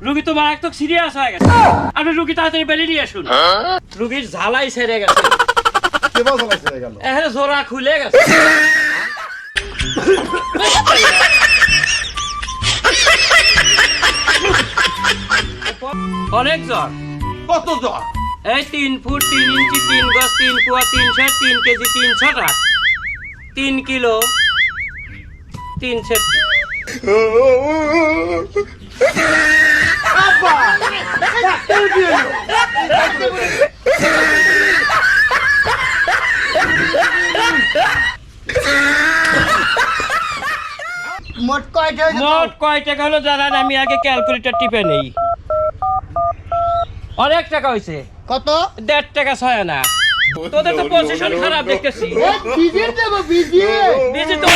রোগী তো মারাত্মক সিরিয়াস হয়ে গেছে। আপনি রোগী তাড়াতাড়ি বেরিয়ে নিয়ে আসুন। রোগীর ঝালাই সেরে গেছে, কেবল চালাইছে হয়ে গেল। এখানে জোড়া খুলে গেছে। অনেক জ্বর। কত জ্বর? এই 3 ফুট 3 ইঞ্চি 3 গজ 3 পোয়া 3 সের 3 কেজি 3 ছটা 3 কিলো 3 সের। আব্বা ডাক্তার দিয়ে মোট কয় টাকা হলো জানান, আমি আগে ক্যালকুলেটর টিপে নেই। অনেক টাকা হয়েছে। কত? 1.5 টাকা ছয় না। তোদের তো পজিশন খারাপ দেখতেছি। বিজি দেব বিজি। বিজি তো